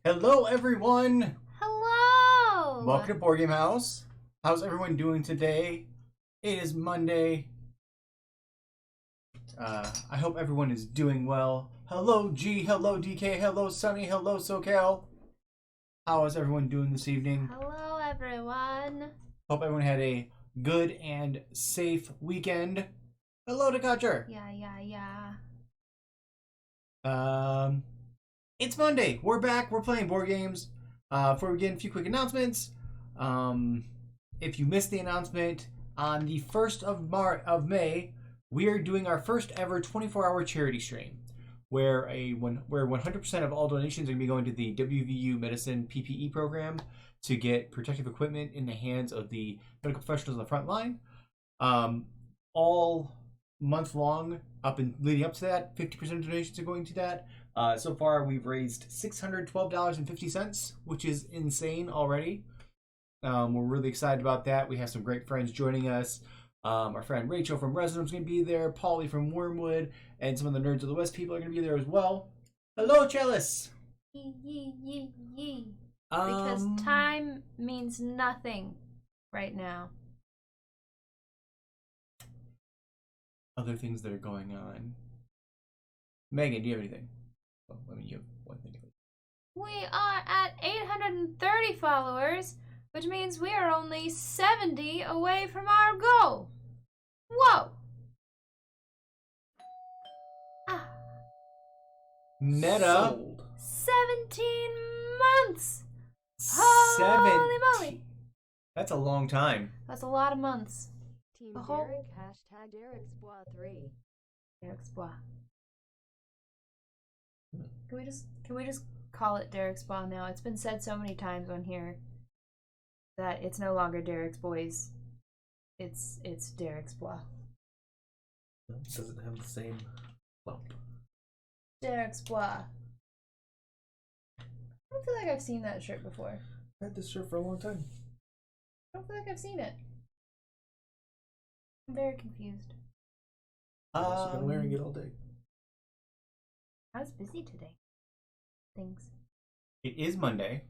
Hello, everyone! Hello! Welcome to Board Game House. How's everyone doing today? It is Monday. I hope everyone is doing well. Hello, G. Hello, DK. Hello, Sunny. Hello, SoCal. How is everyone doing this evening? Hello, everyone. Hope everyone had a good and safe weekend. Hello, Dekacher. Yeah. It's Monday. We're back. We're playing board games. Before we begin, a few quick announcements. If you missed the announcement, on the 1st of May, we are doing our first ever 24-hour charity stream, where 100% of all donations are going to be going to the WVU Medicine PPE program to get protective equipment in the hands of the medical professionals on the front line. All month long, leading up to that, 50% of donations are going to that. So far, we've raised $612.50, which is insane already. We're really excited about that. We have some great friends joining us. Our friend Rachel from Resonance is going to be there. Polly from Wormwood, and some of the Nerds of the West people are going to be there as well. Hello, Chalice. Yee. Because time means nothing right now. Other things that are going on. Megan, do you have anything? Well, you have one thing. We are at 830 followers, which means we are only 70 away from our goal. Whoa! Meta. Sold. 17 months! Holy moly! That's a long time. That's a lot of months. Team Oh. Derek, hashtag DerekSpois3. Derek's Bois. Can we just call it Derek's Bois now? It's been said so many times on here that it's no longer Derek's Boys. It's Derek's Bois. It doesn't have the same bump. Derek's Bois. I don't feel like I've seen that shirt before. I had this shirt for a long time. I don't feel like I've seen it. I'm very confused. I've also been wearing it all day. I was busy today. Things. It is Monday,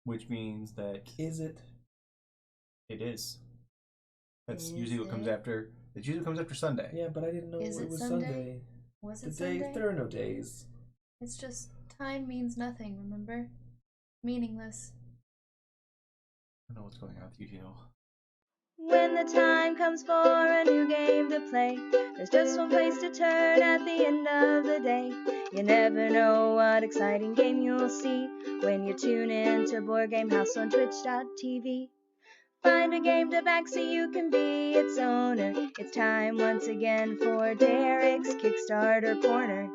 which means that Is it? it is. That's Is usually what comes it? after. It's usually what comes after Sunday. Yeah, but I didn't know Is it it was Sunday? Sunday. Was The it day, Sunday? there are no days. It's just time means nothing, remember? Meaningless. I don't know what's going on with you two. When the time comes for a new game to play, there's just one place to turn at the end of the day. You never know what exciting game you'll see when you tune in to Board Game House on twitch.tv. Find a game to back so you can be its owner. It's time once again for Derek's Kickstarter Corner.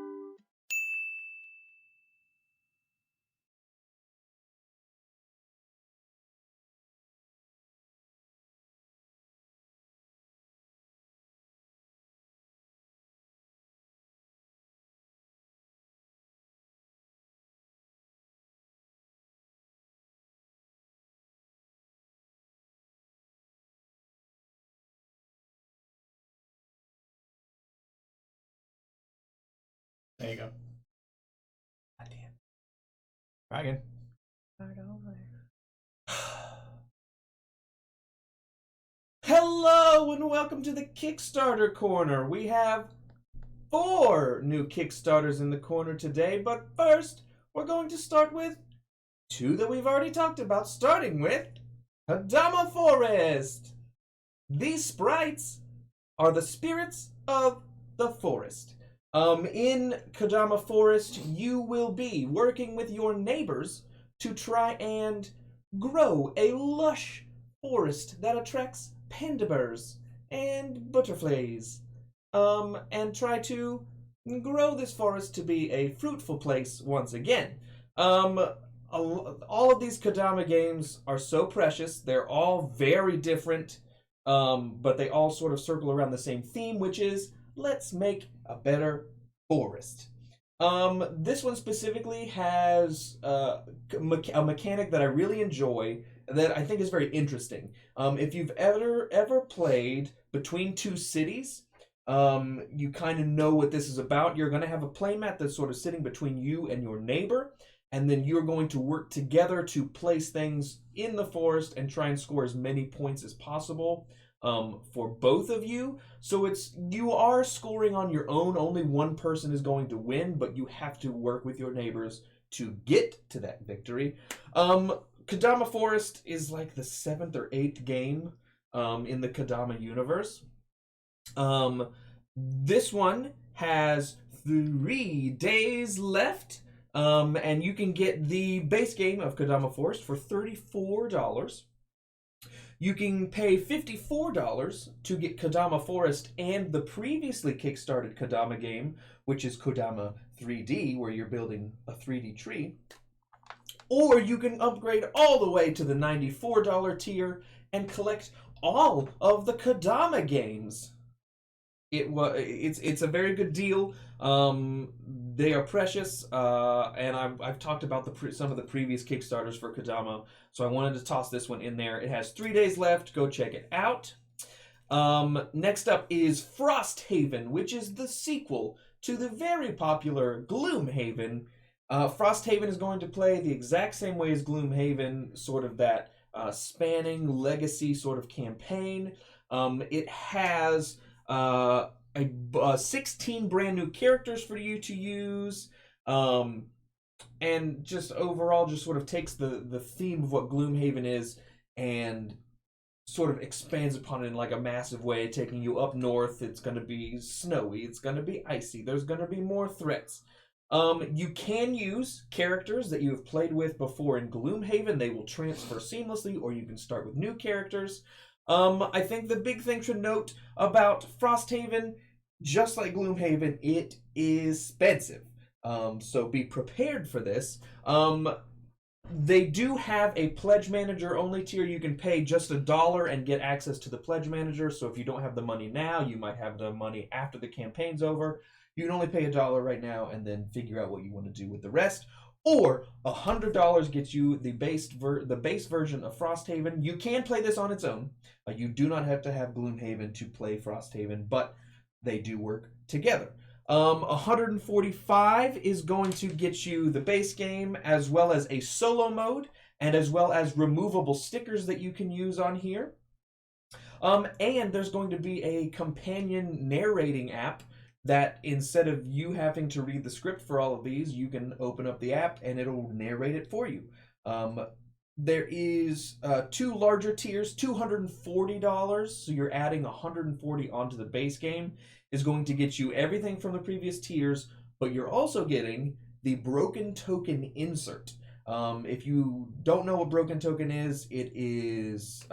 There you go. God damn. Try again. Start over. Hello and welcome to the Kickstarter Corner. We have 4 new Kickstarters in the corner today, but first we're going to start with 2 that we've already talked about, starting with Kodama Forest. These sprites are the spirits of the forest. In Kodama Forest, you will be working with your neighbors to try and grow a lush forest that attracts pandaburs and butterflies. And try to grow this forest to be a fruitful place once again. All of these Kodama games are so precious. They're all very different, but they all sort of circle around the same theme, which is let's make a better forest. This one specifically has a mechanic that I really enjoy that I think is very interesting. If you've ever played Between Two Cities, you kind of know what this is about. You're going to have a playmat that's sort of sitting between you and your neighbor, and then you're going to work together to place things in the forest and try and score as many points as possible for both of you. So you are scoring on your own. Only one person is going to win, but you have to work with your neighbors to get to that victory. Kodama Forest is like the 7th or 8th game in the Kodama universe. This one has 3 days left, and you can get the base game of Kodama Forest for $34. You can pay $54 to get Kodama Forest and the previously kickstarted Kodama game, which is Kodama 3D, where you're building a 3D tree. Or you can upgrade all the way to the $94 tier and collect all of the Kodama games. It's a very good deal. They are precious, and I've talked about some of the previous Kickstarters for Kodama, so I wanted to toss this one in there. It has 3 days left. Go check it out. Next up is Frosthaven, which is the sequel to the very popular Gloomhaven. Frosthaven is going to play the exact same way as Gloomhaven, sort of that spanning legacy sort of campaign. It has 16 brand new characters for you to use, and just overall just sort of takes the theme of what Gloomhaven is and sort of expands upon it in like a massive way, taking you up north. It's going to be snowy, it's going to be icy, there's going to be more threats. You can use characters that you have played with before in Gloomhaven. They will transfer seamlessly, or you can start with new characters. I think the big thing to note about Frosthaven, just like Gloomhaven, it is expensive. So be prepared for this. They do have a Pledge Manager only tier. You can pay just $1 and get access to the Pledge Manager. So if you don't have the money now, you might have the money after the campaign's over. You can only pay $1 right now and then figure out what you want to do with the rest. Or $100 gets you the base version of Frosthaven. You can play this on its own. You do not have to have Gloomhaven to play Frosthaven, but they do work together. $145 is going to get you the base game, as well as a solo mode, and as well as removable stickers that you can use on here. And there's going to be a companion narrating app that instead of you having to read the script for all of these, you can open up the app and it'll narrate it for you. There is 2 larger tiers, $240, so you're adding $140 onto the base game, is going to get you everything from the previous tiers, but you're also getting the Broken Token insert. If you don't know what Broken Token is, it's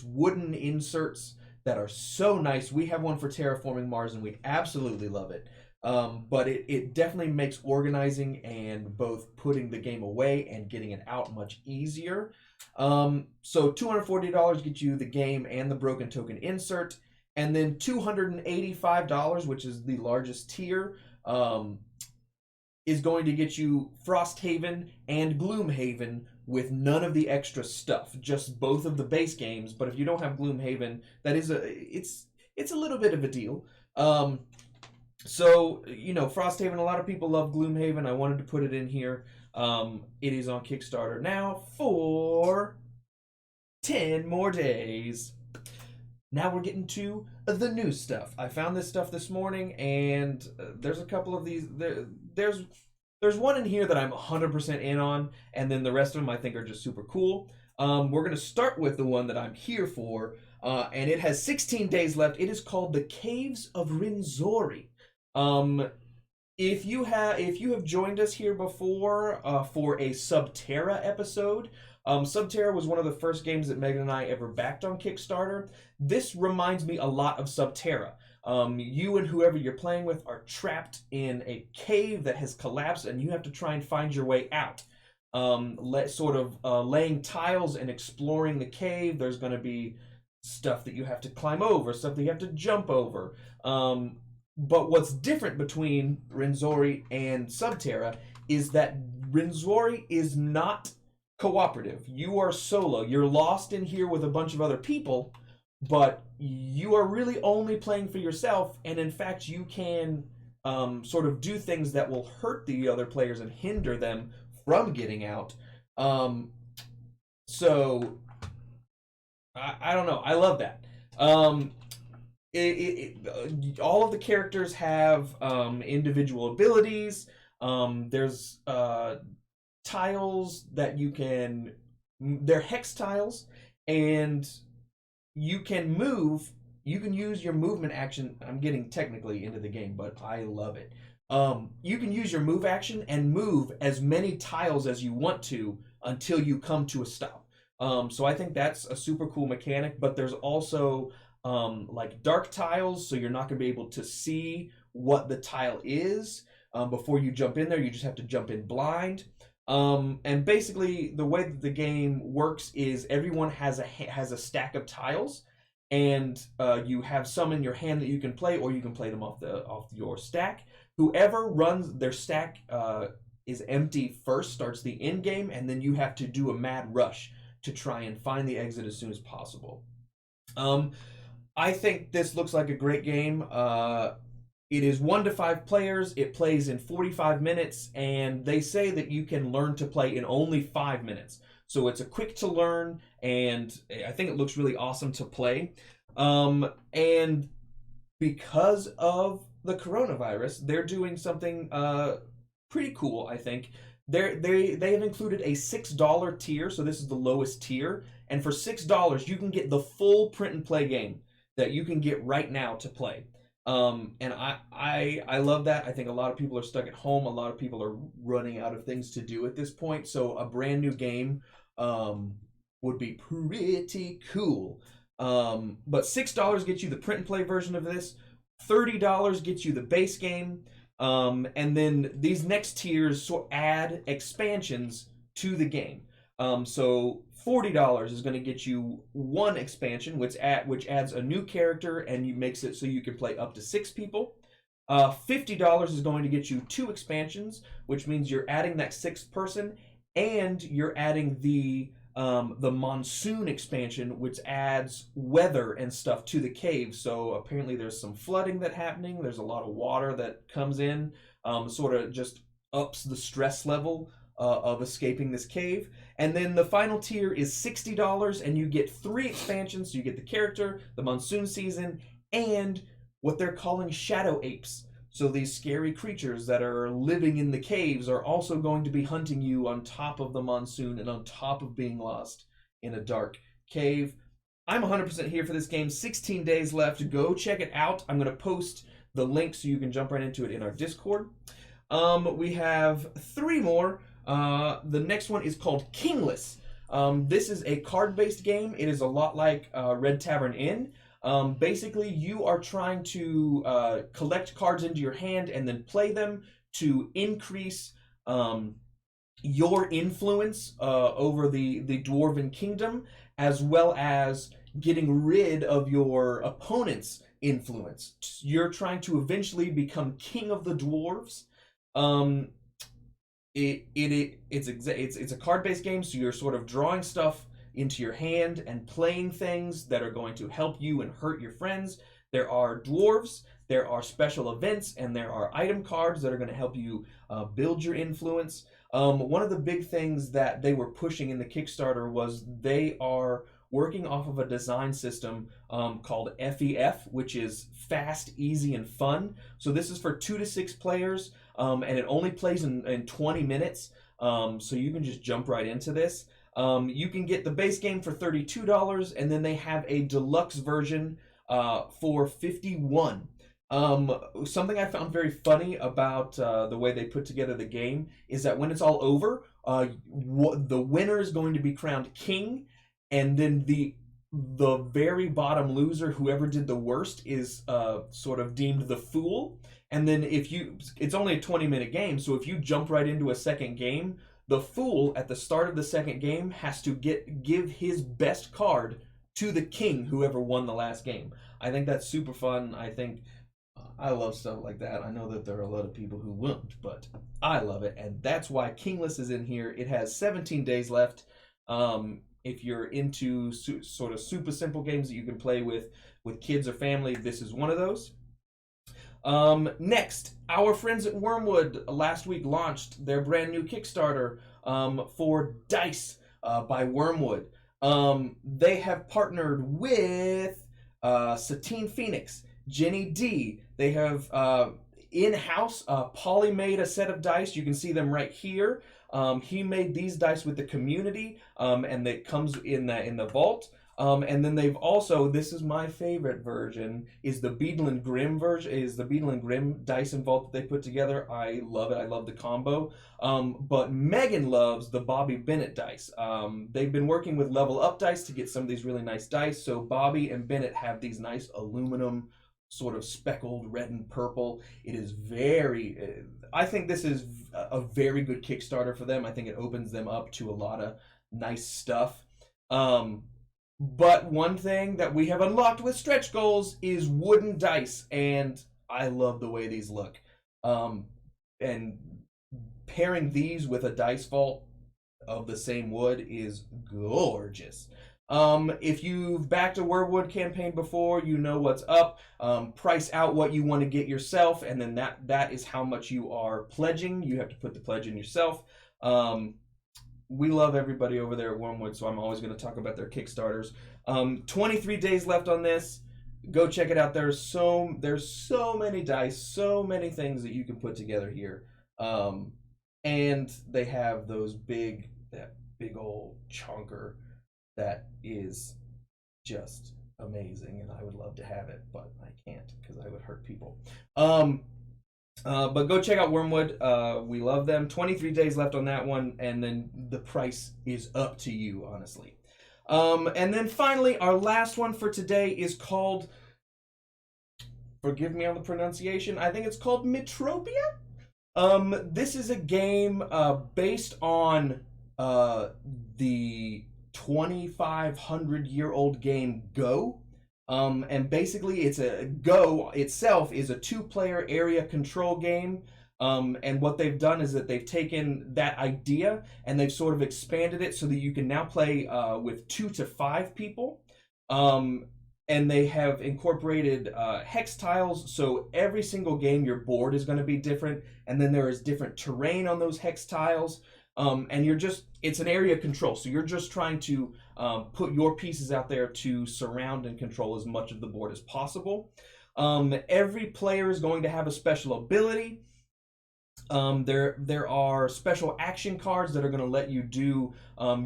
wooden inserts that are so nice. We have one for Terraforming Mars and we absolutely love it. But it definitely makes organizing and both putting the game away and getting it out much easier. So $240 gets you the game and the Broken Token insert. And then $285, which is the largest tier, is going to get you Frosthaven and Gloomhaven with none of the extra stuff, just both of the base games. But if you don't have Gloomhaven, that is it's a little bit of a deal. So, Frosthaven, a lot of people love Gloomhaven. I wanted to put it in here. It is on Kickstarter now for 10 more days. Now we're getting to the new stuff. I found this stuff this morning, and there's a couple of these. There's one in here that I'm 100% in on, and then the rest of them I think are just super cool. We're going to start with the one that I'm here for, and it has 16 days left. It is called The Caves of Rinzori. If you have joined us here before for a Subterra episode, Subterra was one of the first games that Megan and I ever backed on Kickstarter. This reminds me a lot of Subterra. You and whoever you're playing with are trapped in a cave that has collapsed, and you have to try and find your way out. Laying tiles and exploring the cave. There's going to be stuff that you have to climb over, stuff that you have to jump over. But what's different between Rinzori and Subterra is that Rinzori is not cooperative. You are solo. You're lost in here with a bunch of other people, but you are really only playing for yourself, and in fact you can sort of do things that will hurt the other players and hinder them from getting out. So I don't know. I love that. All of the characters have individual abilities. There's tiles that you can. They're hex tiles, and you can move. You can use your movement action. I'm getting technically into the game, but I love it. You can use your move action and move as many tiles as you want to until you come to a stop. So I think that's a super cool mechanic, but there's also like dark tiles, so you're not going to be able to see what the tile is before you jump in there. You just have to jump in blind. And basically, the way that the game works is everyone has a stack of tiles, and you have some in your hand that you can play, or you can play them off your stack. Whoever runs their stack is empty first starts the end game, and then you have to do a mad rush to try and find the exit as soon as possible. I think this looks like a great game. It is 1 to 5 players. It plays in 45 minutes, and they say that you can learn to play in only 5 minutes. So it's a quick to learn, and I think it looks really awesome to play. And because of the coronavirus, they're doing something pretty cool, I think. They have included a $6 tier, so this is the lowest tier. And for $6, you can get the full print and play game that you can get right now to play. And I love that. I think a lot of people are stuck at home. A lot of people are running out of things to do at this point. So a brand new game would be pretty cool. But $6 gets you the print and play version of this. $30 gets you the base game. And then these next tiers add expansions to the game. So $40 is going to get you 1 expansion, which adds a new character and makes it so you can play up to 6 people. $50 is going to get you 2 expansions, which means you're adding that 6th person, and you're adding the monsoon expansion, which adds weather and stuff to the cave. So apparently there's some flooding that's happening. There's a lot of water that comes in, sort of just ups the stress level of escaping this cave. And then the final tier is $60, and you get 3 expansions. So you get the character, the monsoon season, and what they're calling shadow apes. So these scary creatures that are living in the caves are also going to be hunting you on top of the monsoon and on top of being lost in a dark cave. I'm 100% here for this game. 16 days left. Go check it out. I'm going to post the link so you can jump right into it in our Discord. We have 3 more. The next one is called Kingless. This is a card-based game. It is a lot like Red Tavern Inn. Basically, you are trying to collect cards into your hand and then play them to increase your influence over the Dwarven Kingdom, as well as getting rid of your opponent's influence. You're trying to eventually become king of the dwarves. It's a card-based game, so you're sort of drawing stuff into your hand and playing things that are going to help you and hurt your friends. There are dwarves, there are special events, and there are item cards that are going to help you build your influence. One of the big things that they were pushing in the Kickstarter was they are working off of a design system called FEF, which is fast, easy, and fun. So this is for 2 to 6 players, and it only plays in 20 minutes, so you can just jump right into this. You can get the base game for $32, and then they have a deluxe version for $51. Something I found very funny about the way they put together the game is that when it's all over, the winner is going to be crowned king, and then the very bottom loser, whoever did the worst, is sort of deemed the fool. And then it's only a 20-minute game, so if you jump right into a second game, the fool at the start of the second game has to give his best card to the king, whoever won the last game. I think that's super fun. I think I love stuff like that. I know that there are a lot of people who won't, but I love it, and that's why Kingless is in here. It has 17 days left. If you're into sort of super simple games that you can play with kids or family, this is one of those. Next, our friends at Wormwood last week launched their brand new Kickstarter for Dice by Wormwood. They have partnered with Satine Phoenix, Jenny D. They have in-house, Polly made a set of dice. You can see them right here. He made these dice with the community, and it comes in the vault. And then they've also, this is my favorite version, is the Beadle and Grimm version, is the Beadle and Grimm dice and vault that they put together. I love it. I love the combo. But Megan loves the Bobby Bennett dice. They've been working with Level Up Dice to get some of these really nice dice. So Bobby and Bennett have these nice aluminum, sort of speckled red and purple. It is very, I think this is a very good Kickstarter for them. I think it opens them up to a lot of nice stuff. But one thing that we have unlocked with stretch goals is wooden dice, and I love the way these look. And pairing these with a dice vault of the same wood is gorgeous. If you've backed a Wormwood campaign before, you know what's up. Price out what you want to get yourself, and then that is how much you are pledging. You have to put the pledge in yourself. We love everybody over there at Wormwood, so I'm always going to talk about their Kickstarters. 23 days left on this. Go check it out. There's so many dice, so many things that you can put together here. And they have that big old chunker that is just amazing, and I would love to have it, but I can't because I would hurt people. But go check out Wormwood. We love them. 23 days left on that one, and then the price is up to you, honestly. And then finally, our last one for today is called, forgive me on the pronunciation, I think it's called Metropia. This is a game based on the 2,500-year-old game Go. And basically, it's a Go itself is a 2-player area control game. And what they've done is that they've taken that idea and they've sort of expanded it so that you can now play with 2 to 5 people. And they have incorporated hex tiles, so every single game your board is going to be different, and then there is different terrain on those hex tiles. And it's an area control, so you're just trying to put your pieces out there to surround and control as much of the board as possible. Every player is going to have a special ability. There are special action cards that are going to let you do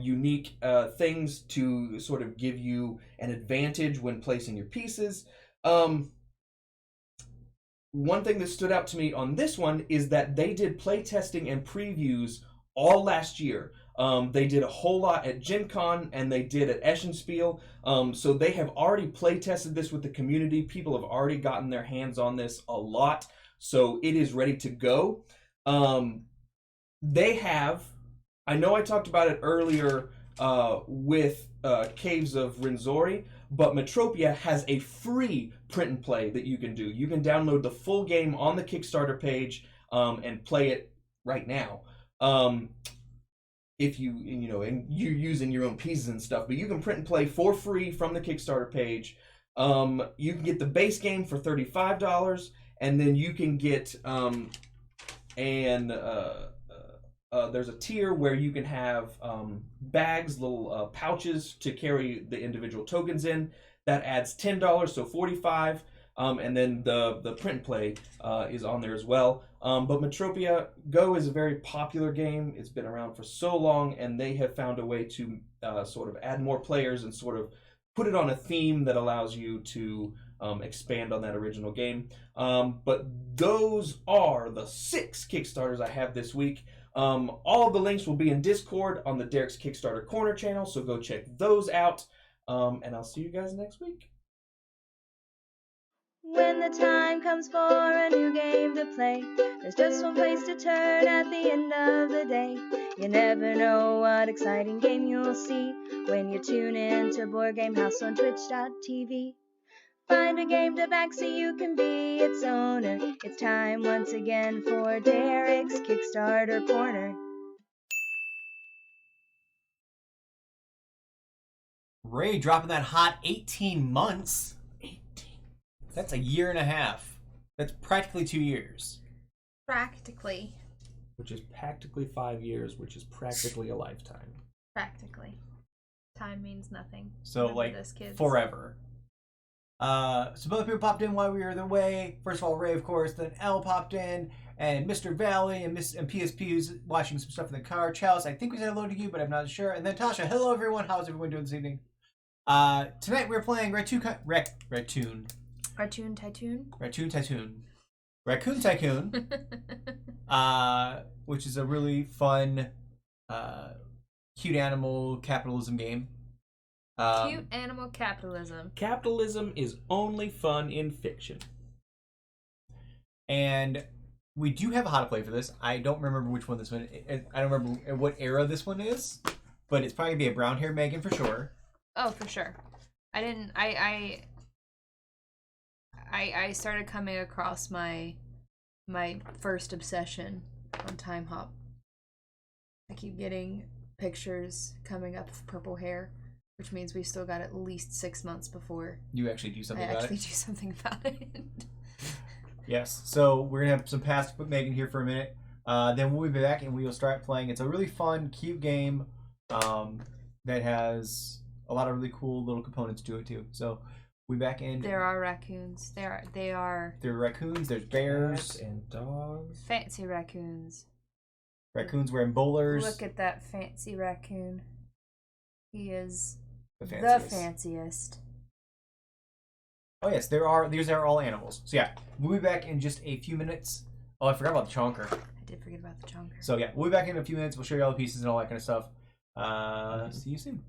unique things to sort of give you an advantage when placing your pieces. One thing that stood out to me on this one is that they did play testing and previews all last year. They did a whole lot at Gen Con and they did at Eschenspiel. So they have already play tested this with the community. People have already gotten their hands on this a lot. So it is ready to go. They have, I know I talked about it earlier with Caves of Rinzori, but Metropia has a free print and play that you can do. You can download the full game on the Kickstarter page and play it right now. If and you're using your own pieces and stuff, but you can print and play for free from the Kickstarter page. You can get the base game for $35, and then you can get there's a tier where you can have bags, little pouches to carry the individual tokens in. That adds $10, so $45. And then the print and play is on there as well. But Metropia Go is a very popular game. It's been around for so long, and they have found a way to sort of add more players and sort of put it on a theme that allows you to expand on that original game. But those are the 6 Kickstarters I have this week. All of the links will be in Discord on the Derek's Kickstarter Corner channel, so go check those out. And I'll see you guys next week. When the time comes for a new game to play, there's just one place to turn at the end of the day. You never know what exciting game you'll see when you tune in to Board Game House on twitch.tv. Find a game to back so you can be its owner. It's time once again for Derek's Kickstarter Corner. Ray dropping that hot 18 months. 18. That's a year and a half. That's practically 2 years. Practically. Which is practically 5 years, which is practically a lifetime. Practically. Time means nothing. So, Remember like, this, kids. forever. Some other people popped in while we were away. First of all, Ray, of course. Then L popped in. And Mr. Valley and PSP who's watching some stuff in the car. Chalice, I think we said hello to you, but I'm not sure. And then Tasha, hello everyone. How's everyone doing this evening? Tonight we're playing Raccoon Tycoon. Raccoon Tycoon. Which is a really fun, cute animal capitalism game. Cute animal capitalism. Capitalism is only fun in fiction. And we do have a how to play for this. I don't remember which one this one. I don't remember what era this one is, but it's probably gonna be a brown hair Megan for sure. Oh, for sure. I started coming across my first obsession on Time Hop. I keep getting pictures coming up of purple hair, which means we've still got at least 6 months before You actually do something about it. do something about it. Yes. So we're gonna have some pass with Megan here for a minute. Then we'll be back and we will start playing. It's a really fun, cute game that has a lot of really cool little components to it too. So we'll be back in. There are raccoons. There are raccoons. There's bears Cats and dogs. fancy raccoons. Raccoons wearing bowlers. Look at that fancy raccoon. He is the the fanciest. Oh yes, these are all animals. So yeah, we'll be back in just a few minutes. Oh, I forgot about the chonker. I did forget about the chonker. So yeah, we'll be back in a few minutes. We'll show you all the pieces and all that kind of stuff. See you soon.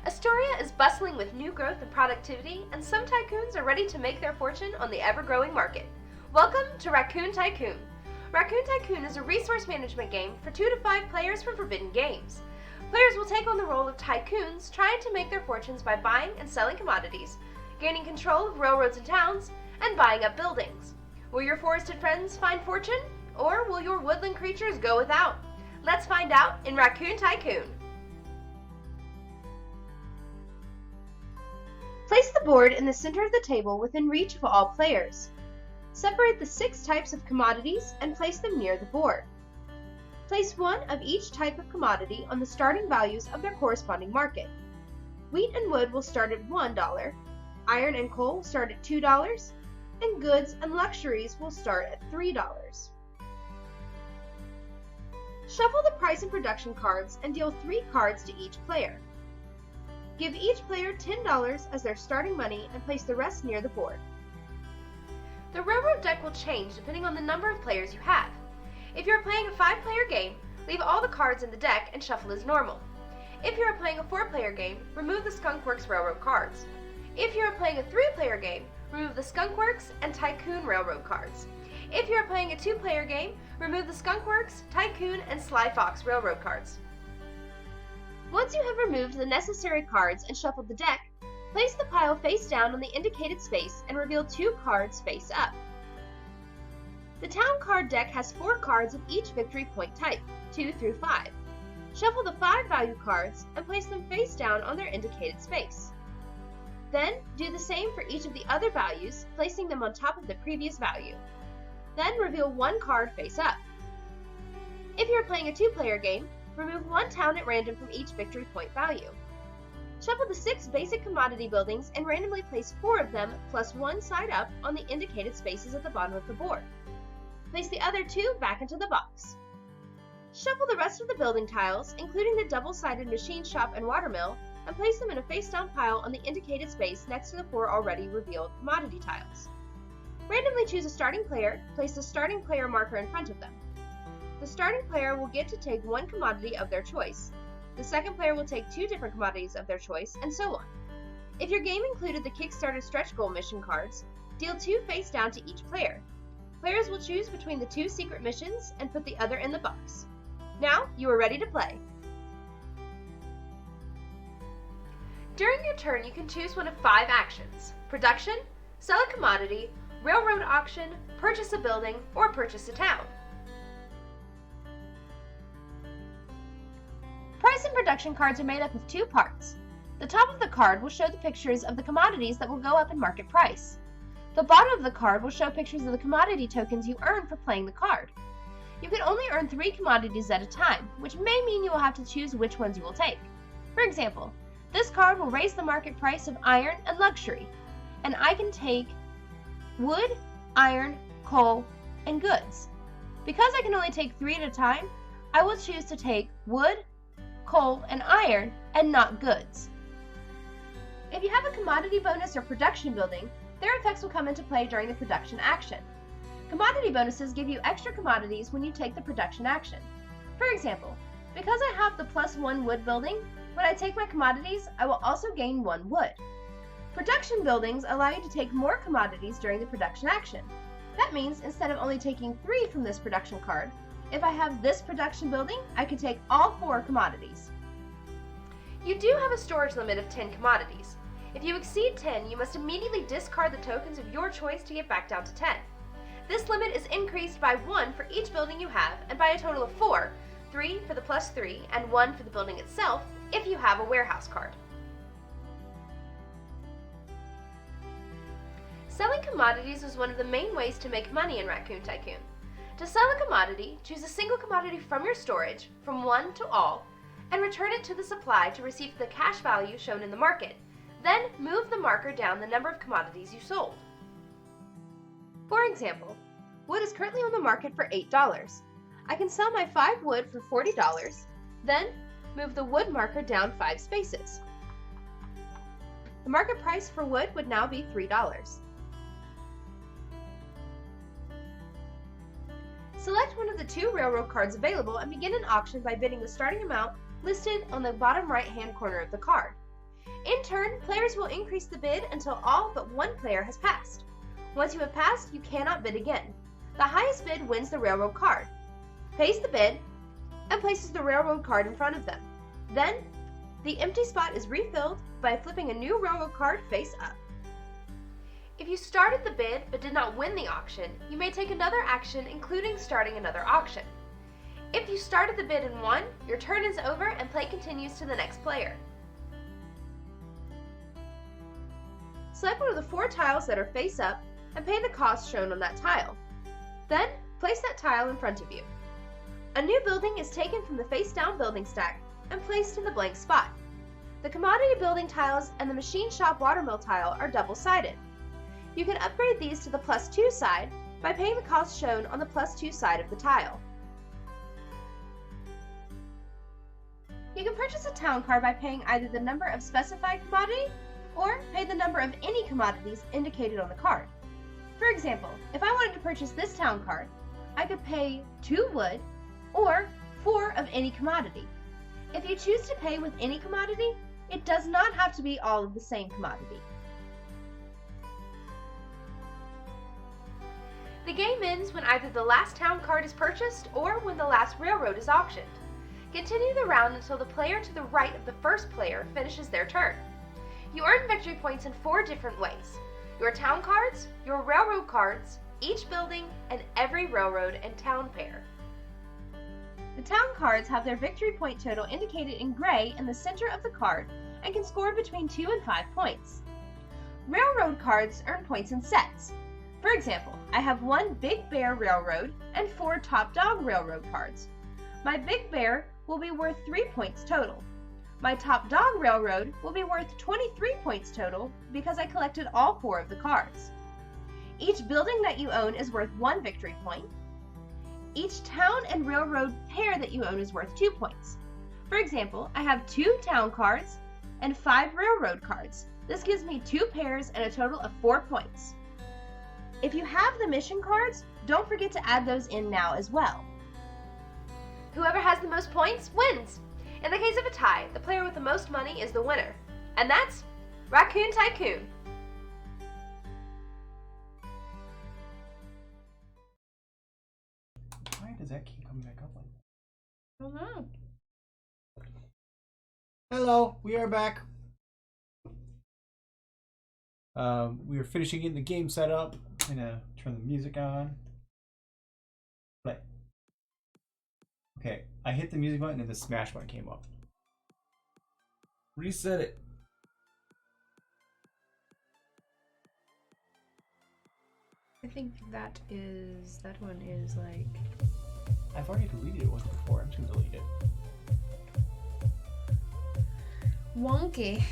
Astoria is bustling with new growth and productivity, and some tycoons are ready to make their fortune on the ever-growing market. Welcome to Raccoon Tycoon. Raccoon Tycoon is a resource management game for 2 to 5 players from Forbidden Games. Players will take on the role of tycoons, trying to make their fortunes by buying and selling commodities, gaining control of railroads and towns, and buying up buildings. Will your forested friends find fortune, or will your woodland creatures go without? Let's find out in Raccoon Tycoon. Place the board in the center of the table within reach of all players. Separate the 6 types of commodities and place them near the board. Place 1 of each type of commodity on the starting values of their corresponding market. Wheat and wood will start at $1, iron and coal will start at $2, and goods and luxuries will start at $3. Shuffle the price and production cards and deal 3 cards to each player. Give each player $10 as their starting money and place the rest near the board. The railroad deck will change depending on the number of players you have. If you are playing a 5-player game, leave all the cards in the deck and shuffle as normal. If you are playing a 4-player game, remove the Skunkworks Railroad cards. If you are playing a 3-player game, remove the Skunkworks and Tycoon Railroad cards. If you are playing a 2-player game, remove the Skunkworks, Tycoon, and Sly Fox Railroad cards. Once you have removed the necessary cards and shuffled the deck, place the pile face down on the indicated space and reveal 2 cards face up. The town card deck has 4 cards of each victory point type, 2 through 5. Shuffle the 5 value cards and place them face down on their indicated space. Then, do the same for each of the other values, placing them on top of the previous value. Then reveal 1 card face up. If you are playing a 2-player game, remove 1 town at random from each victory point value. Shuffle the 6 basic commodity buildings and randomly place 4 of them plus 1 side up on the indicated spaces at the bottom of the board. Place the other 2 back into the box. Shuffle the rest of the building tiles, including the double-sided machine shop and watermill, and place them in a face-down pile on the indicated space next to the 4 already revealed commodity tiles. Randomly choose a starting player, place the starting player marker in front of them. The starting player will get to take 1 commodity of their choice. The second player will take 2 different commodities of their choice, and so on. If your game included the Kickstarter stretch goal mission cards, deal 2 face down to each player. Players will choose between the 2 secret missions and put the other in the box. Now, you are ready to play. During your turn, you can choose one of 5 actions: production, sell a commodity, railroad auction, purchase a building, or purchase a town. Price and production cards are made up of 2 parts. The top of the card will show the pictures of the commodities that will go up in market price. The bottom of the card will show pictures of the commodity tokens you earn for playing the card. You can only earn 3 commodities at a time, which may mean you will have to choose which ones you will take. For example, this card will raise the market price of iron and luxury, and I can take wood, iron, coal, and goods. Because I can only take 3 at a time, I will choose to take wood, coal, and iron, and not goods. If you have a commodity bonus or production building, their effects will come into play during the production action. Commodity bonuses give you extra commodities when you take the production action. For example, because I have the +1 wood building, when I take my commodities, I will also gain 1 wood. Production buildings allow you to take more commodities during the production action. That means instead of only taking 3 from this production card, if I have this production building, I can take all 4 commodities. You do have a storage limit of 10 commodities. If you exceed 10, you must immediately discard the tokens of your choice to get back down to 10. This limit is increased by 1 for each building you have, and by a total of 4, 3 for the +3 and 1 for the building itself, if you have a warehouse card. Selling commodities is one of the main ways to make money in Raccoon Tycoon. To sell a commodity, choose a single commodity from your storage, from 1 to all, and return it to the supply to receive the cash value shown in the market. Then move the marker down the number of commodities you sold. For example, wood is currently on the market for $8. I can sell my 5 wood for $40, then move the wood marker down 5 spaces. The market price for wood would now be $3. Select one of the 2 railroad cards available and begin an auction by bidding the starting amount listed on the bottom right-hand corner of the card. In turn, players will increase the bid until all but 1 player has passed. Once you have passed, you cannot bid again. The highest bid wins the railroad card, pays the bid, and places the railroad card in front of them. Then, the empty spot is refilled by flipping a new railroad card face up. If you started the bid but did not win the auction, you may take another action, including starting another auction. If you started the bid and won, your turn is over and play continues to the next player. Select one of the 4 tiles that are face up and pay the cost shown on that tile. Then, place that tile in front of you. A new building is taken from the face down building stack and placed in the blank spot. The commodity building tiles and the machine shop watermill tile are double-sided. You can upgrade these to the +2 side by paying the cost shown on the +2 side of the tile. You can purchase a town card by paying either the number of specified commodity or pay the number of any commodities indicated on the card. For example, if I wanted to purchase this town card, I could pay 2 wood or 4 of any commodity. If you choose to pay with any commodity, it does not have to be all of the same commodity. The game ends when either the last town card is purchased or when the last railroad is auctioned. Continue the round until the player to the right of the first player finishes their turn. You earn victory points in 4 different ways: your town cards, your railroad cards, each building, and every railroad and town pair. The town cards have their victory point total indicated in gray in the center of the card and can score between 2 and 5 points. Railroad cards earn points in sets. For example, I have 1 Big Bear Railroad and 4 Top Dog Railroad cards. My Big Bear will be worth 3 points total. My Top Dog Railroad will be worth 23 points total because I collected all 4 of the cards. Each building that you own is worth 1 victory point. Each town and railroad pair that you own is worth 2 points. For example, I have 2 town cards and 5 railroad cards. This gives me 2 pairs and a total of 4 points. If you have the mission cards, don't forget to add those in now as well. Whoever has the most points wins. In the case of a tie, the player with the most money is the winner. And that's Raccoon Tycoon. Why does that keep coming back up like that? I don't know. Hello, we are back. We are finishing getting the game set up. I'm gonna turn the music on. Play. Okay, I hit the music button and the smash button came up. Reset it. think that one is like. I've already deleted it once before. I'm just gonna delete it. Wonky.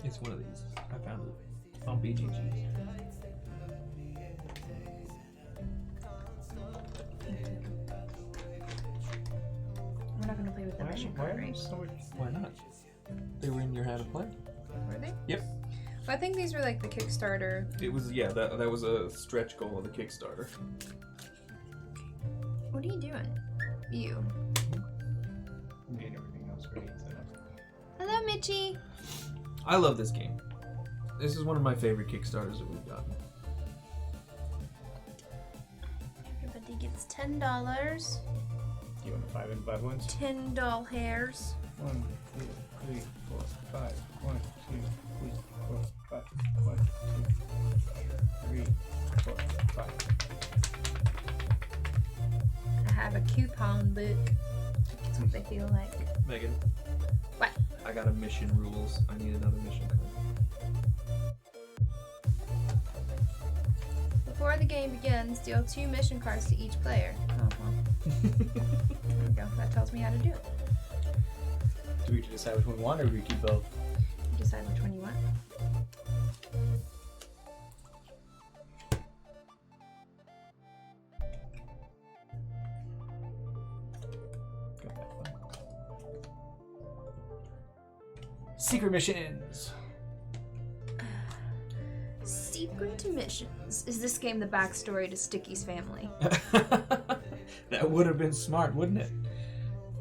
It's one of these. I found it on BGG. We're not gonna play with the mission card, right? Why not? They were in your how to play. Were they? Yep. Well, I think these were like the Kickstarter. It was that was a stretch goal of the Kickstarter. What are you doing? You. I'm getting everything else ready set up. Hello, Mitchie. I love this game. This is one of my favorite Kickstarters that we've gotten. Everybody gets $10. Do you want the 5 and 5 ones? 10 doll hairs. 1, 2, 3, 4, 5. 1, 2, 3, 4, 5. 1, 2, 3, 4, 5. I have a coupon book. That's what they feel like. Megan. What? I got a mission rules. I need another mission card. Before the game begins, deal 2 mission cards to each player. Oh, well. There we go. That tells me how to do it. Do we decide which one we want, or do we keep both? You decide which one you want. Got that one. Secret missions. Secret missions. Is this game the backstory to Sticky's family? That would have been smart, wouldn't it?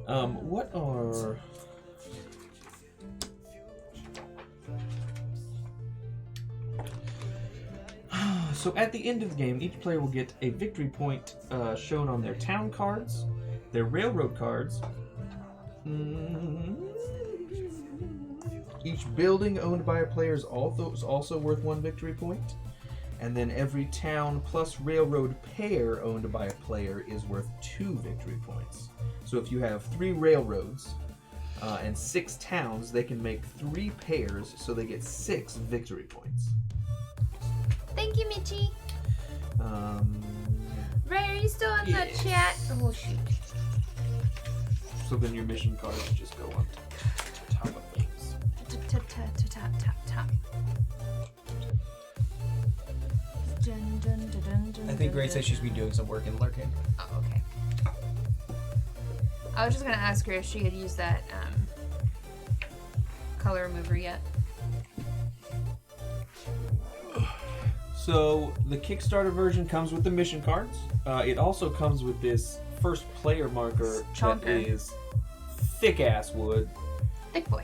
What are... So at the end of the game, each player will get a victory point shown on their town cards, their railroad cards. Each building owned by a player is also worth 1 victory point. And then every town plus railroad pair owned by a player is worth 2 victory points. So if you have 3 railroads and 6 towns, they can make 3 pairs, so they get 6 victory points. Thank you, Mitchie. Ray, are you still in the chat? Oh, shoot. So then your mission cards just go on top of things. Top. I think Grace says she's been doing some work in lurking. Oh, okay. I was just gonna ask her if she had used that color remover yet. So the Kickstarter version comes with the mission cards. It also comes with this first player marker Chonker. that is thick ass wood. Thick boy.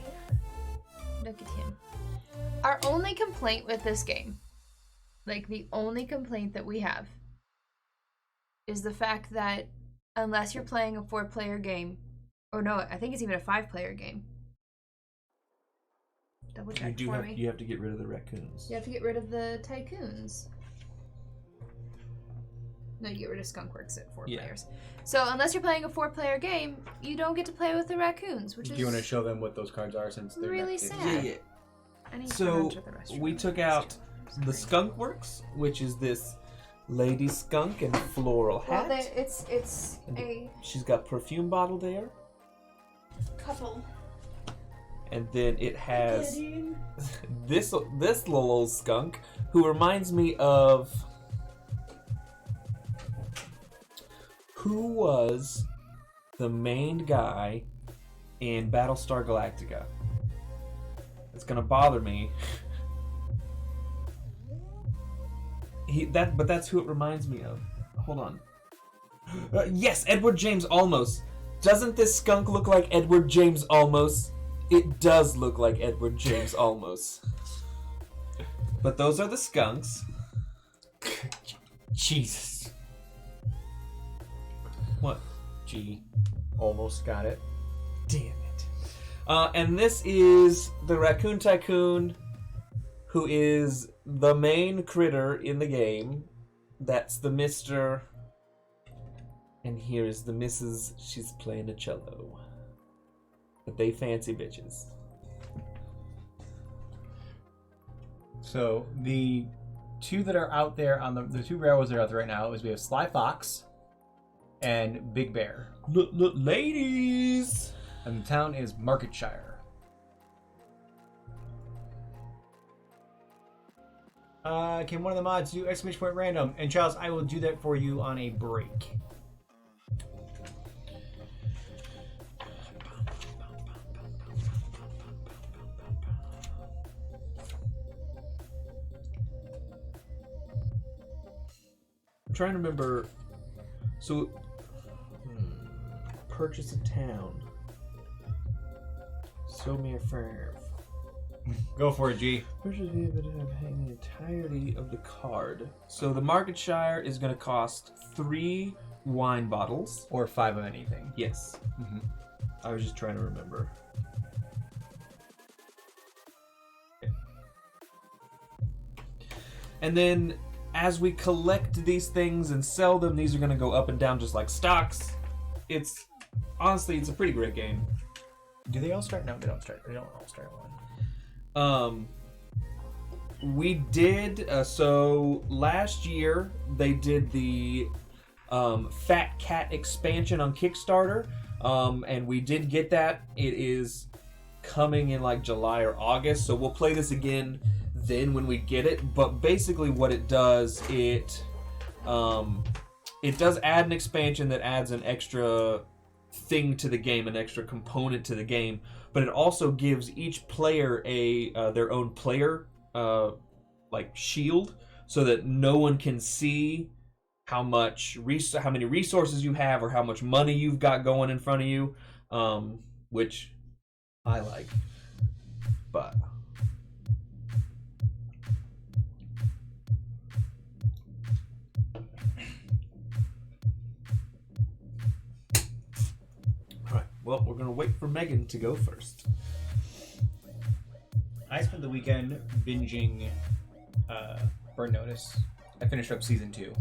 Look at him. Our only complaint with this game, like the only complaint that we have, is the fact that unless you're playing a 4-player game, or no, I think it's even a 5-player game. Double check for me. You have to get rid of the raccoons. You have to get rid of the tycoons. No, you get rid of skunkworks at 4 players. So unless you're playing a 4-player game, you don't get to play with the raccoons, which Do is you want to show them what those cards are, since they're really not, sad. Yeah. I need to So run to the restroom. we took out the skunkworks, which is this lady skunk and floral hat. Well, it's a She's got perfume bottle there. couple. And then it has this little old skunk who reminds me of who was the main guy in Battlestar Galactica. It's gonna bother me. But that's who it reminds me of. Hold on. Yes, Edward James Olmos. Doesn't this skunk look like Edward James Olmos? It does look like Edward James Olmos. But those are the skunks. Jesus. What? Gee, almost got it. Damn it. And this is the Raccoon Tycoon, who is the main critter in the game. That's the Mr. And here's the Mrs. She's playing a cello. But they fancy bitches. So the two that are out there on the two railroads that are out there right now is we have Sly Fox and Big Bear. Ladies! And the town is Marketshire. Can one of the mods do exclamation point random? And Charles, I will do that for you on a break. I'm trying to remember. So, purchase a town. Show me a farm. Go for it, G. Purchase the entirety of the card. So the Marketshire is going to cost 3 wine bottles. Or 5 of anything. Yes. Mm-hmm. I was just trying to remember. Okay. And then as we collect these things and sell them, these are going to go up and down just like stocks. It's honestly, it's a pretty great game. Do they all start? No, they don't start. They don't all start one. We did so last year. They did the Fat Cat expansion on Kickstarter, and we did get that. It is coming in like July or August, so we'll play this again then when we get it. But basically, what it does, it does add an expansion that adds an extra thing to the game, an extra component to the game, but it also gives each player their own player like shield, so that no one can see how many resources you have or how much money you've got going in front of you, which I like. But well, we're gonna wait for Megan to go first. I spent the weekend binging Burn Notice. I finished up season 2.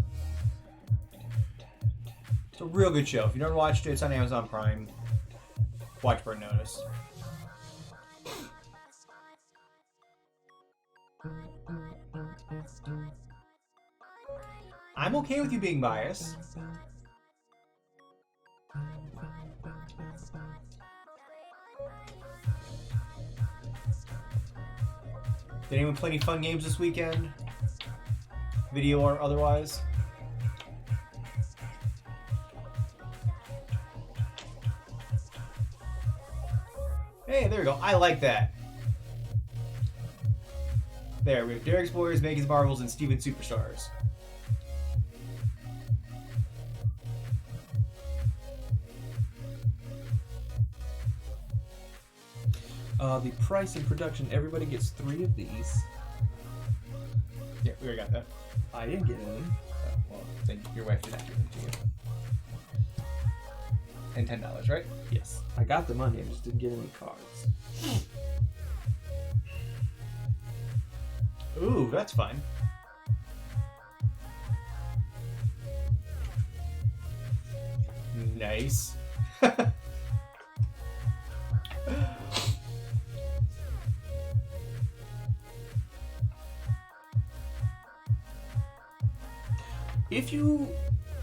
It's a real good show. If you've never watched it, it's on Amazon Prime. Watch Burn Notice. I'm okay with you being biased. Did anyone play any fun games this weekend? Video or otherwise? Hey, there we go. I like that. There, we have Dare Explorers, Megan's Marvels, and Steven Superstars. The price and production, everybody gets 3 of these. Yeah, we already got that. I didn't get any. Oh, well, then your wife did not give them to you. And $10, right? Yes. I got the money, I just didn't get any cards. Ooh, that's fun. Nice.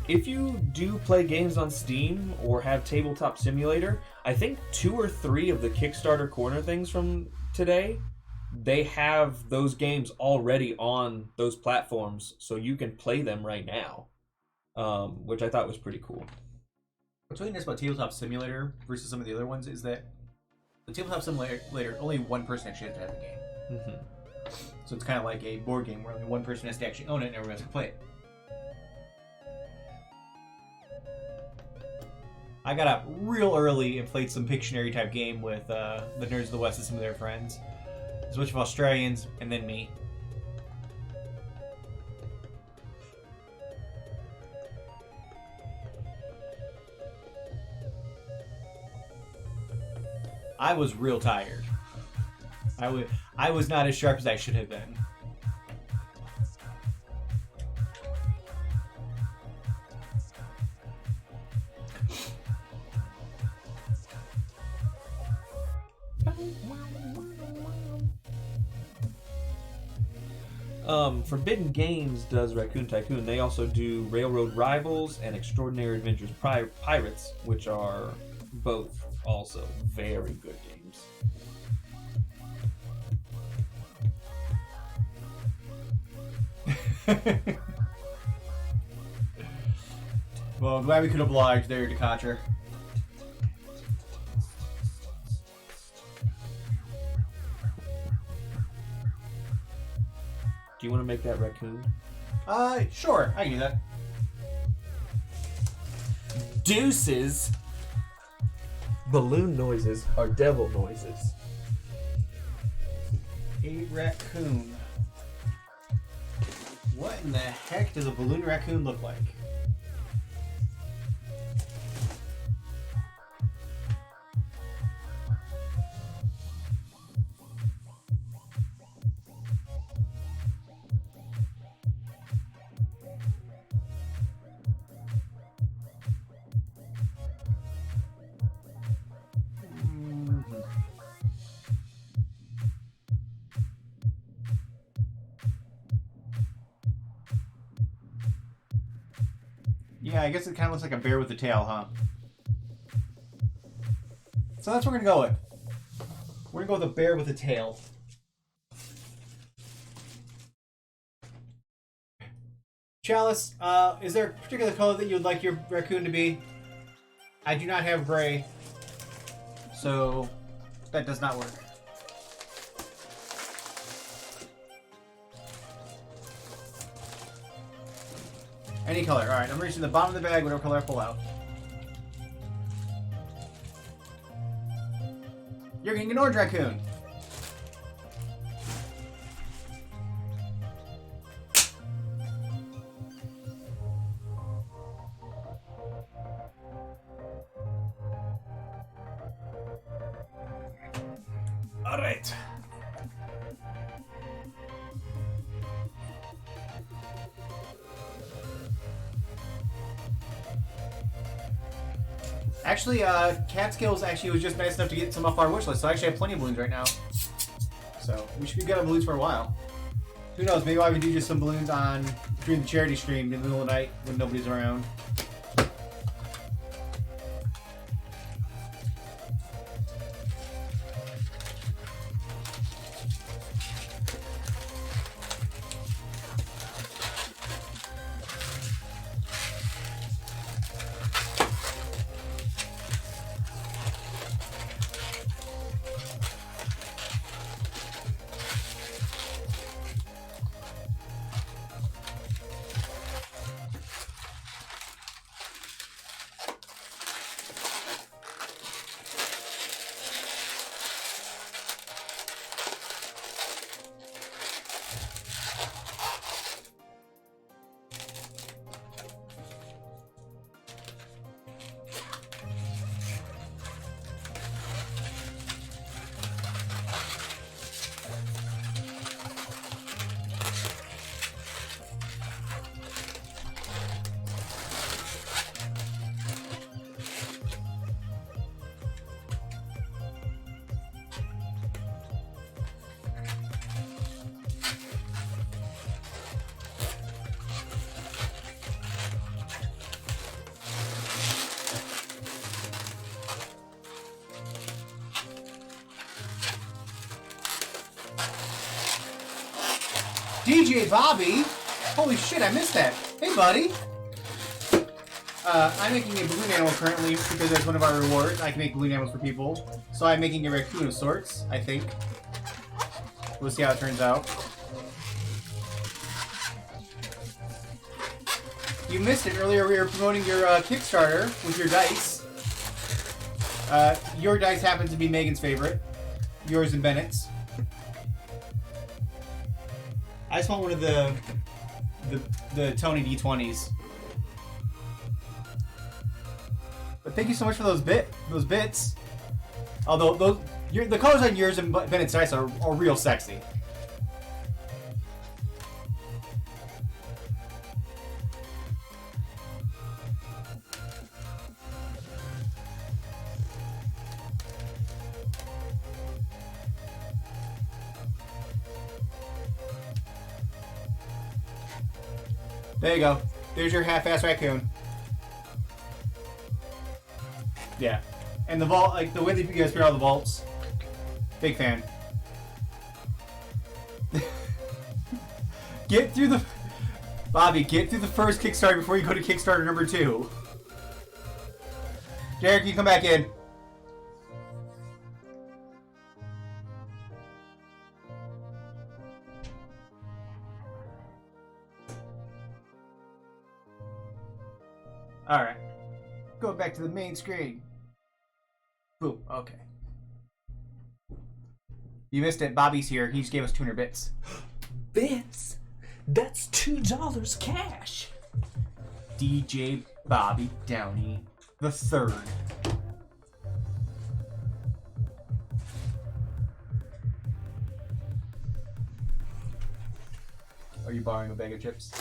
If you do play games on Steam or have Tabletop Simulator, I think 2 or 3 of the Kickstarter Corner things from today, they have those games already on those platforms, so you can play them right now, which I thought was pretty cool. What's really nice about Tabletop Simulator versus some of the other ones is that the Tabletop Simulator, only one person actually has to have the game. Mm-hmm. So it's kind of like a board game where only one person has to actually own it and everyone has to play it. I got up real early and played some Pictionary type game with the Nerds of the West and some of their friends. There's a bunch of Australians and then me. I was real tired. I was not as sharp as I should have been. Forbidden Games does Raccoon Tycoon. They also do Railroad Rivals and Extraordinary Adventures Pirates, which are both also very good games. Well, I'm glad we could oblige there, Decatur. Do you want to make that raccoon? Sure, I can do that. Deuces! Balloon noises are devil noises. A raccoon. What in the heck does a balloon raccoon look like? Yeah, I guess it kind of looks like a bear with a tail, huh? So that's what we're gonna go with. We're gonna go with a bear with a tail. Chalice, is there a particular color that you would like your raccoon to be? I do not have gray, so that does not work. Any color. Alright, I'm reaching the bottom of the bag, whatever color I pull out. You're getting an orange raccoon. Alright. Actually, Catskills actually was just nice enough to get some off our wish list, so I actually have plenty of balloons right now. So, we should be good on balloons for a while. Who knows, maybe I can do just some balloons on during the charity stream in the middle of the night when nobody's around. DJ Bobby? Holy shit, I missed that. Hey, buddy. I'm making a balloon animal currently because that's one of our rewards. I can make balloon animals for people. So I'm making a raccoon of sorts, I think. We'll see how it turns out. You missed it earlier. We were promoting your Kickstarter with your dice. Your dice happens to be Megan's favorite. Yours and Bennett's. I just want one of the Tony D20s. But thank you so much for those bits. Although the colors on yours and Bennett's dice are real sexy. There you go. There's your half-ass raccoon. Yeah. And the vault, like the way that you guys figure out the vaults. Big fan. Bobby, get through the first Kickstarter before you go to Kickstarter number 2. Derek, you come back in. Alright. Go back to the main screen. Boom. Okay. You missed it. Bobby's here. He just gave us 200 bits. Bits? That's $2 cash. DJ Bobby Downey the Third. Are you borrowing a bag of chips?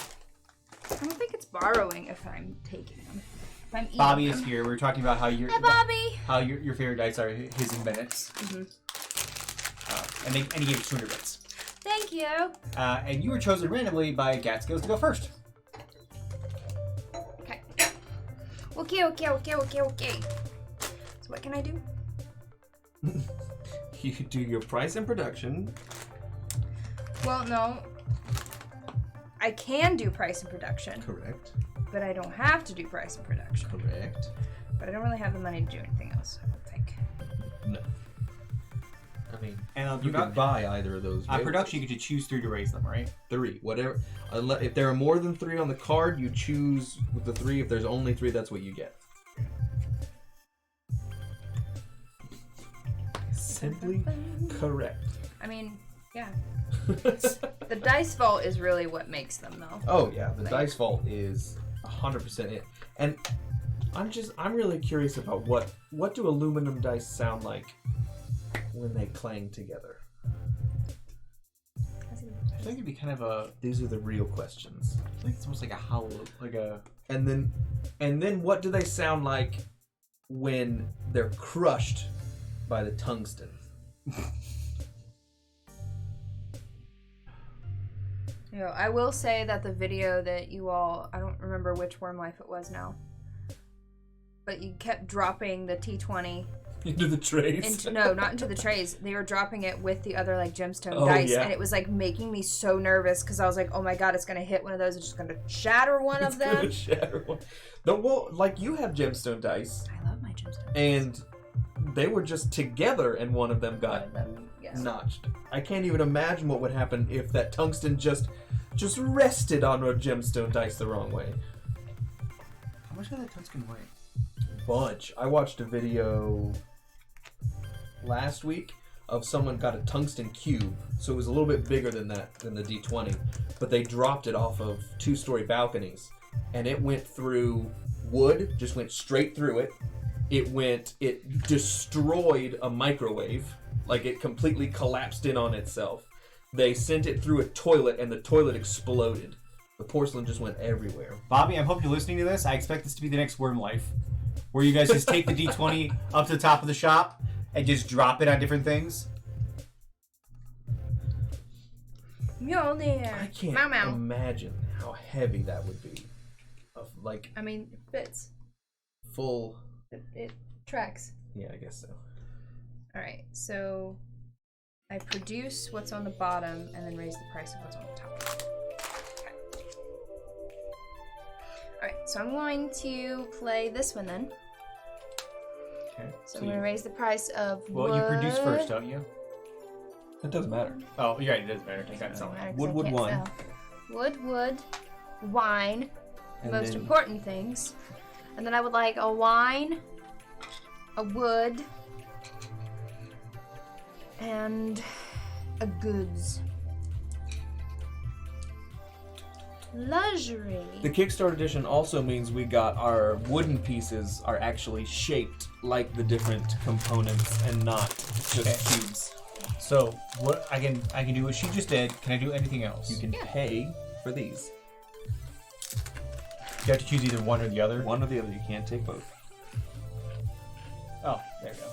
I don't think it's borrowing if I'm taking them. If I'm eating Bobby them. is here. We were talking about how Hi, Bobby. how your favorite dice are his and Bennett's. Mm-hmm. And he gave us 200 bits. Thank you. And you were chosen randomly by Gatskills to go first. Okay. Okay. So what can I do? You do your price and production. Well, no. I can do price and production, Correct. but I don't have to do price and production. Correct. But I don't really have the money to do anything else, I don't think. No. I mean, And you can buy either of those. on production, you get to choose 3 to raise them, right? 3, whatever. If there are more than 3 on the card, you choose with the 3. If there's only 3, that's what you get. Simply correct. I mean, yeah. The dice vault is really what makes them, though. Oh yeah, the Like- dice vault is 100% it. And I'm really curious about what do aluminum dice sound like when they clang together? I think it'd be kind of a. These are the real questions. I think it's almost like a hollow, like a. And then what do they sound like when they're crushed by the tungsten? You know, I will say that the video that you all, I don't remember which Worm Life it was now, but you kept dropping the T20 Into the trays? not into the trays. They were dropping it with the other like gemstone Oh, dice, yeah. and it was like making me so nervous because I was like, oh my god, it's gonna hit one of those. It's just gonna shatter one of them. Gonna shatter one. No, well, like you have gemstone dice, I love my gemstone. and they were just together, and one of them got Yeah. notched. I can't even imagine what would happen if that tungsten just rested on a gemstone dice the wrong way. How much does that tungsten weigh? Bunch. I watched a video last week of someone got a tungsten cube, so it was a little bit bigger than the D20, but they dropped it off of 2-story balconies, and it went through wood, just went straight through it. It destroyed a microwave, like it completely collapsed in on itself. They sent it through a toilet, and the toilet exploded. The porcelain just went everywhere. Bobby, I hope you're listening to this. I expect this to be the next Worm Life, where you guys just take the D20 up to the top of the shop and just drop it on different things. Mjolnir. I can't Meow meow. imagine how heavy that would be. Of like I mean, it fits. full. It tracks. Yeah, I guess so. Alright, so I produce what's on the bottom and then raise the price of what's on the top. Okay. Alright, so I'm going to play this one then. Okay. So I'm going to raise the price of Well, you produce wood. first, don't you? It doesn't matter. Oh, you're right. It doesn't matter. Take that Doesn't something. matter 'cause Wood, I wood, can't wine. sell. Wood, wine, the And most then- important things. And then I would like a wine, a wood, and a goods. Luxury. The Kickstarter edition also means we got our wooden pieces are actually shaped like the different components and not just Okay. cubes. So what I can do what she just did. Can I do anything else? You can pay for these. You have to choose either one or the other. One or the other. You can't take both. Oh, there you go.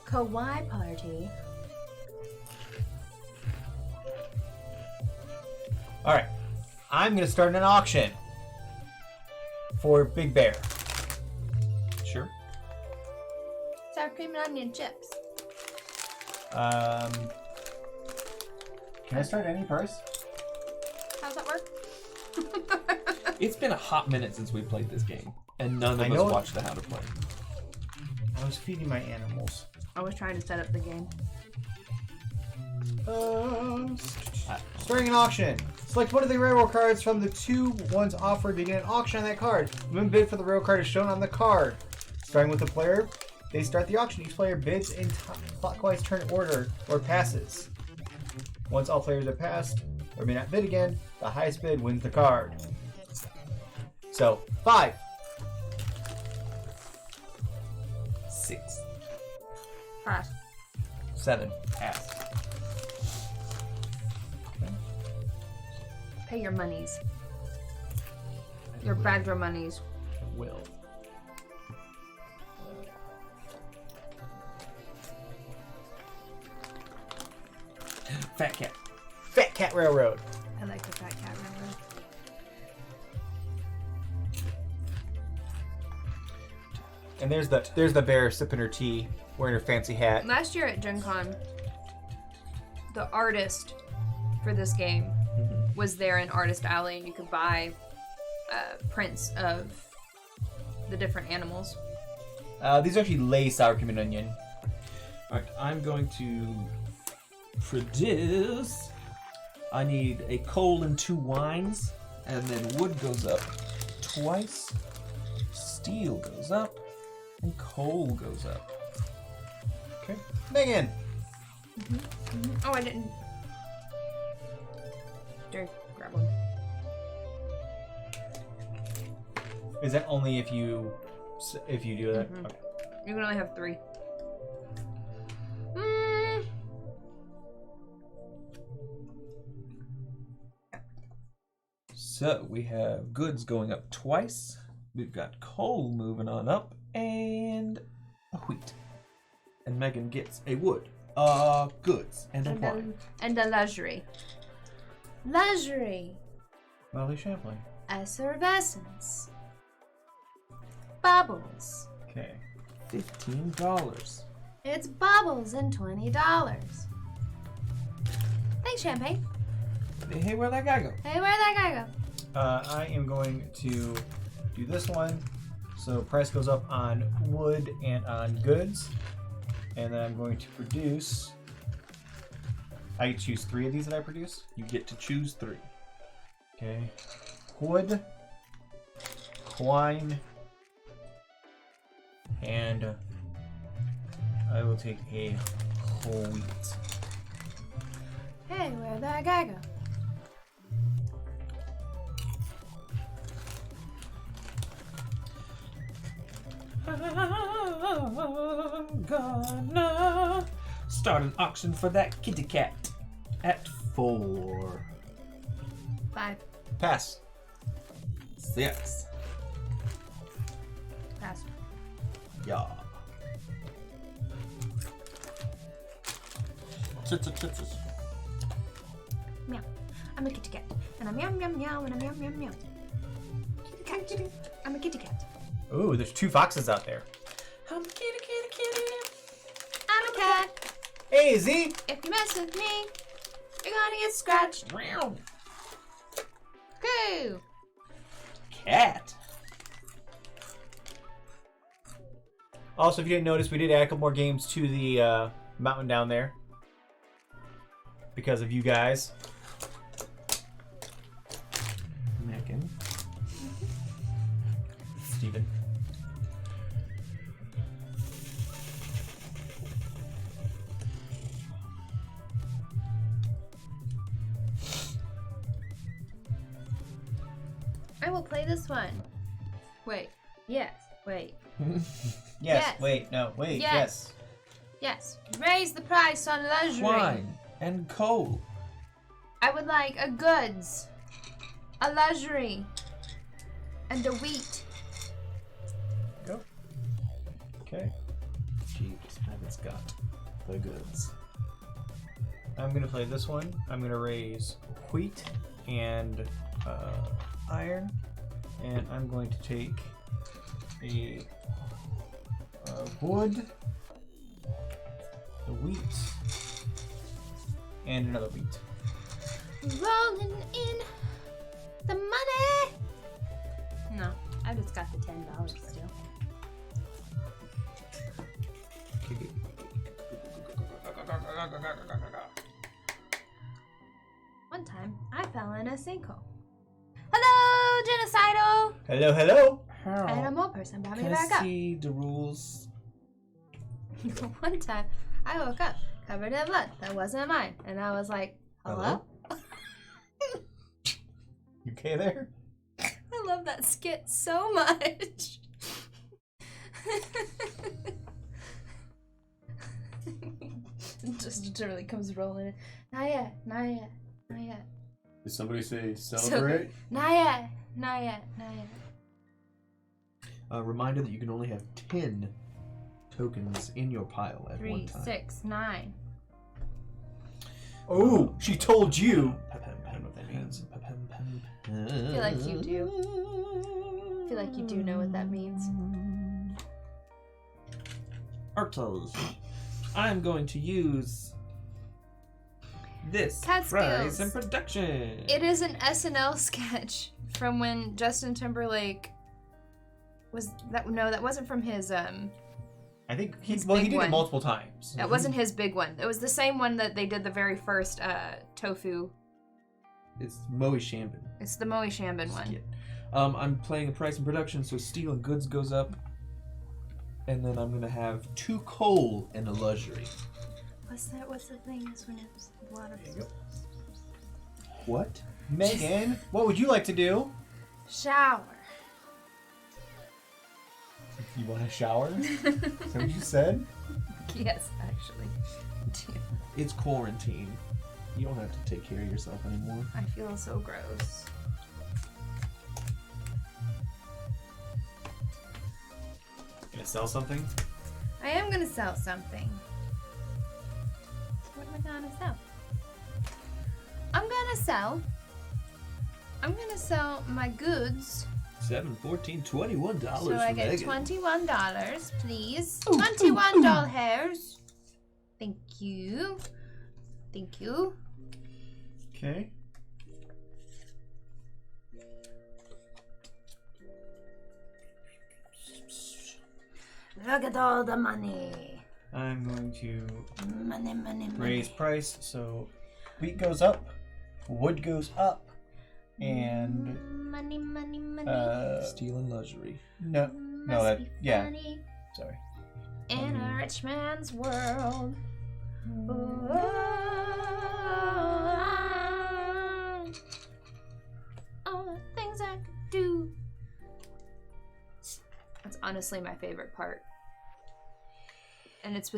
Kawaii party. All right, I'm gonna start an auction for Big Bear. Sure. Sour cream and onion chips. Can I start any price? How's that work? It's been a hot minute since we played this game, and none I of know us it. watched the how to play. I was feeding my animals. I was trying to set up the game. Starting an auction. Select one of the railroad cards from the 2 ones offered. Begin an auction on that card. The minimum bid for the railroad card is shown on the card. Starting with the player, they start the auction. Each player bids in clockwise turn order or passes. Once all players are passed, or may not bid again, the highest bid wins the card. So, 5. 6. Pass. 7. Pass. Pay your monies. Your badger monies. Will. Fat cat. Fat Cat Railroad. I like the fat cat railroad. And there's the bear sipping her tea, wearing her fancy hat. Last year at Gen Con, the artist for this game was there in Artist Alley, and you could buy prints of the different animals. These are actually lay sour cream and onion. Alright, I'm going to produce. I need a coal and 2 wines, and then wood goes up twice, steel goes up, and coal goes up. Okay. Megan. Oh, I didn't. There, grab one. Is that only if you do that? Mhm. Okay. You can only have 3. So we have goods going up twice. We've got coal moving on up, and a wheat. And Megan gets a wood, goods, and a wine. And a luxury. Luxury. Molly Champlain. Effervescence. Bubbles. Okay. $15. It's bubbles and $20. Thanks, Champagne. Hey, where'd that guy go? Hey, where'd that guy go? I am going to do this one. So price goes up on wood and on goods. And then I'm going to produce. I can choose 3 of these that I produce. You get to choose 3. Okay. Wood, wine, and I will take a wheat. Hey, where'd that guy go? I'm gonna start an auction for that kitty cat at 4. 5. Pass. 6. Pass. Yeah. Meow. I'm a kitty cat. And I'm meow meow meow and I'm meow meow meow. Kitty cat. I'm a kitty cat. Ooh, there's 2 foxes out there. I'm a kitty, kitty, kitty. I'm a cat. Hey, Z! If you mess with me, you're gonna get scratched. Meow. Coo. Cat. Also, if you didn't notice, we did add a couple more games to the mountain down there. Because of you guys. Megan. Steven. I will play this one. Wait. Yes. Wait. Yes. Wait. No. Wait. Yes. Yes. Raise the price on luxury. Wine and coal. I would like a goods, a luxury, and a wheat. Go. Okay. Jeeves, it's got the goods. I'm gonna play this one. I'm gonna raise wheat and iron, and I'm going to take a wood, the wheat, and another wheat. Rolling in the money. No, I just got the $10 still. One time, I fell in a sinkhole. Hello, genocidal! Hello, hello. Animal person brought me Can back I up. see the rules? One time, I woke up covered in blood that wasn't mine, and I was like, hello? You okay there? I love that skit so much. Just literally comes rolling in. Not yet, not yet, not yet. Did somebody say celebrate? Not yet, not yet, not yet. A reminder that you can only have 10 tokens in your pile at 3, one time. 6, 9. Oh, she told you. I don't know what that means. I feel like you do. I feel like you do know what that means. Artos. I'm going to use this Catskills. prize in production. It is an SNL sketch from when Justin Timberlake was that. No, that wasn't from his. I think he His he big did one. it multiple times. That wasn't his big one. It was the same one that they did the very first tofu. It's Moe Shambin. It's the Moe Shambin one. Skit. I'm playing a price in production, so steel and goods goes up. And then I'm gonna have 2 coal and a luxury. What's the thing? This one is water. There you go. What? Megan, what would you like to do? Shower. You want a shower? Is that what you said? Yes, actually. It's quarantine. You don't have to take care of yourself anymore. I feel so gross. Gonna sell something? I am gonna sell something. What am I gonna sell? I'm gonna sell my goods. $7, $14, $21 So I for get Megan. $21, please. $21. Thank you. Thank you. Okay. Look at all the money. I'm going to Money, money, money. raise price, so wheat goes up, wood goes up, and Money, money, money. Steel and luxury. no, Must that be yeah. funny Sorry. in a rich man's world. All the things I could do. That's honestly my favorite part. And it's